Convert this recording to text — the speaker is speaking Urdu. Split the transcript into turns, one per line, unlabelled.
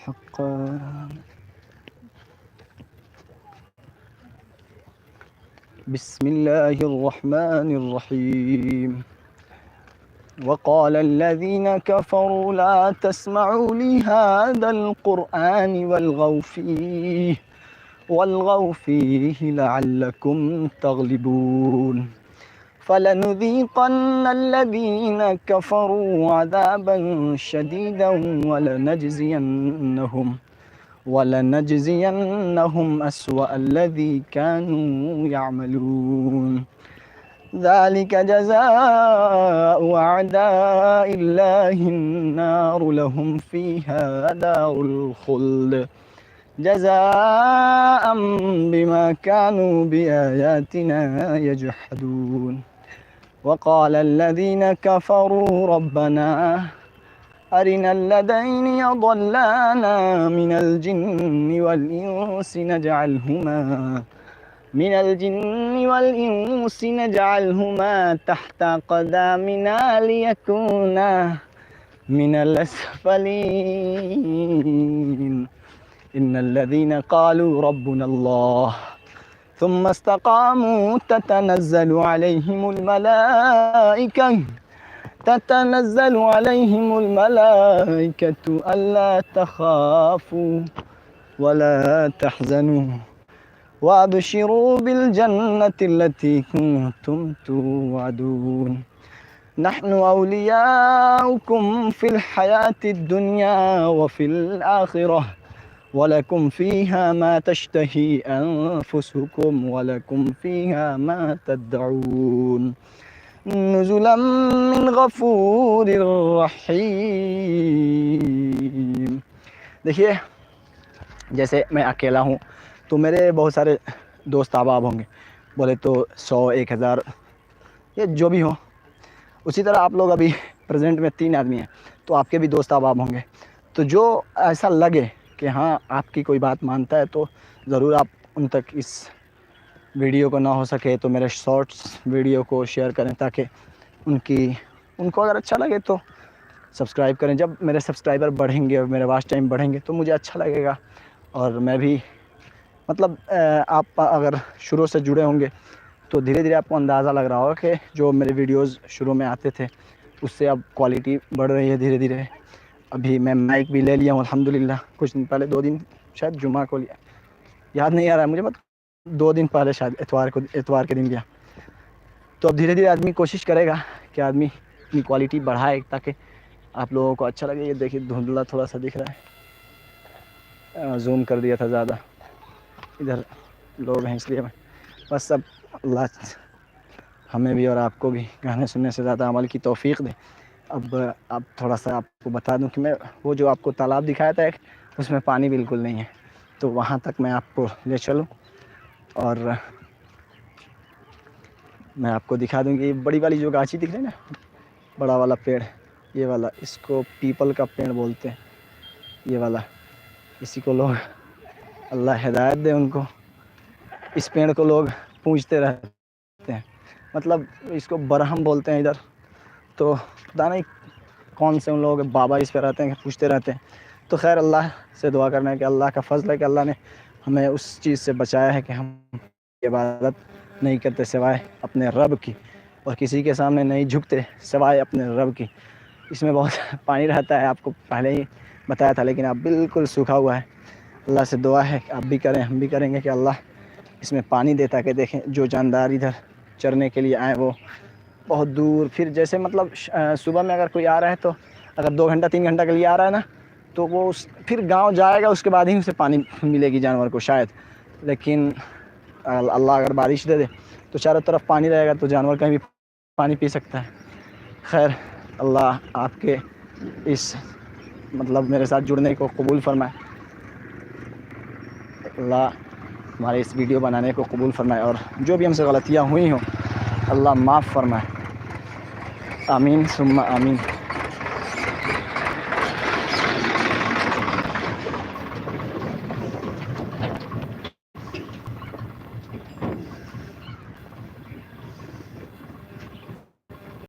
حقا. بسم الله الرحمن الرحيم. وقال الذين كفروا لا تسمعوا لهذا القرآن والغوا فيه لعلكم تغلبون. فلنذيقن الذين كفروا عذابا شديدا ولنجزينهم أسوأ الذي كانوا يعملون. ذلك جزاء أعداء الله النار لهم فيها دار الخلد جزاء بما كانوا بآياتنا يجحدون. وقال الذين كفروا ربنا أرنا الذين يضلانا من الجن والإنس نجعلهما تحت قدامنا ليكونا من الأسفلين. إن الذين قالوا ربنا الله ثم استقاموا تتنزل عليهم الملائكة ألا تخافوا ولا تحزنوا وأبشروا بالجنة التي كنتم توعدون. نحن أولياؤكم في الحياة الدنيا وفي الآخرة ولكم فيها ما تشتهي أنفسكم ولكم فيها ما تدعون. نزلا من غفور رحیم. دیکھیے جیسے میں اکیلا ہوں تو میرے بہت سارے دوست احباب ہوں گے، بولے تو 100 1000 یہ جو بھی ہو. اسی طرح آپ لوگ ابھی پریزنٹ میں 3 آدمی ہیں تو آپ کے بھی دوست احباب ہوں گے. تو جو ایسا لگے کہ ہاں آپ کی کوئی بات مانتا ہے تو ضرور آپ ان تک اس ویڈیو کو نہ ہو سکے تو میرے شارٹس ویڈیو کو شیئر کریں تاکہ ان کو اگر اچھا لگے تو سبسکرائب کریں. جب میرے سبسکرائبر بڑھیں گے اور میرے واچ ٹائم بڑھیں گے تو مجھے اچھا لگے گا، اور میں بھی مطلب آپ اگر شروع سے جڑے ہوں گے تو دھیرے دھیرے آپ کو اندازہ لگ رہا ہوگا کہ جو میرے ویڈیوز شروع میں آتے تھے اس سے اب کوالٹی بڑھ رہی ہے دھیرے دھیرے. ابھی میں مائک بھی لے لیا ہوں الحمدللہ. کچھ دن پہلے 2 دن شاید جمعہ کو لیا، یاد نہیں آ رہا ہے مجھے، 2 دن پہلے شاید اتوار کے دن لیا. تو اب دھیرے دھیرے آدمی کوشش کرے گا کہ آدمی اپنی کوالٹی بڑھائے تاکہ آپ لوگوں کو اچھا لگے. یہ دیکھیے دھندلا تھوڑا سا دکھ رہا ہے، زوم کر دیا تھا زیادہ، ادھر لوگ ہیں اس لیے بس. اب اللہ ہمیں بھی اور آپ کو بھی گانے سننے سے زیادہ عمل کی توفیق دے. اب تھوڑا سا آپ کو بتا دوں کہ میں وہ جو آپ کو تالاب دکھایا تھا ایک، اس میں پانی بالکل نہیں ہے، تو وہاں تک میں آپ کو لے چلوں اور میں آپ کو دکھا دوں گی. بڑی والی جو گاچھی دکھ رہی ہے نا، بڑا والا پیڑ، یہ والا، اس کو پیپل کا پیڑ بولتے ہیں. یہ والا، اسی کو لوگ اللہ ہدایت دے ان کو، اس پیڑ کو لوگ پوجتے رہتے ہیں. مطلب اس کو برہم بولتے ہیں ادھر. تو پتہ نہیں کون سے ان لوگ بابا اس پہ رہتے ہیں کہ پوچھتے رہتے ہیں. تو خیر اللہ سے دعا کرنا ہے کہ اللہ کا فضل ہے کہ اللہ نے ہمیں اس چیز سے بچایا ہے کہ ہم عبادت نہیں کرتے سوائے اپنے رب کی، اور کسی کے سامنے نہیں جھکتے سوائے اپنے رب کی. اس میں بہت پانی رہتا ہے، آپ کو پہلے ہی بتایا تھا، لیکن اب بالکل سوکھا ہوا ہے. اللہ سے دعا ہے کہ آپ بھی کریں، ہم بھی کریں گے کہ اللہ اس میں پانی دے تاکہ دیکھیں جو جاندار ادھر چرنے کے لیے آئیں وہ بہت دور. پھر جیسے مطلب صبح میں اگر کوئی آ رہا ہے تو اگر 2 گھنٹہ 3 گھنٹہ کے لیے آ رہا ہے نا تو وہ پھر گاؤں جائے گا، اس کے بعد ہی اسے پانی ملے گی جانور کو شاید. لیکن اللہ اگر بارش دے دے تو چاروں طرف پانی رہے گا تو جانور کہیں بھی پانی پی سکتا ہے. خیر اللہ آپ کے اس مطلب میرے ساتھ جڑنے کو قبول فرمائے. اللہ ہمارے اس ویڈیو بنانے کو قبول فرمائے، اور جو بھی ہم سے غلطیاں ہوئی ہوں اللہ معاف فرمائے. آمین ثم آمین.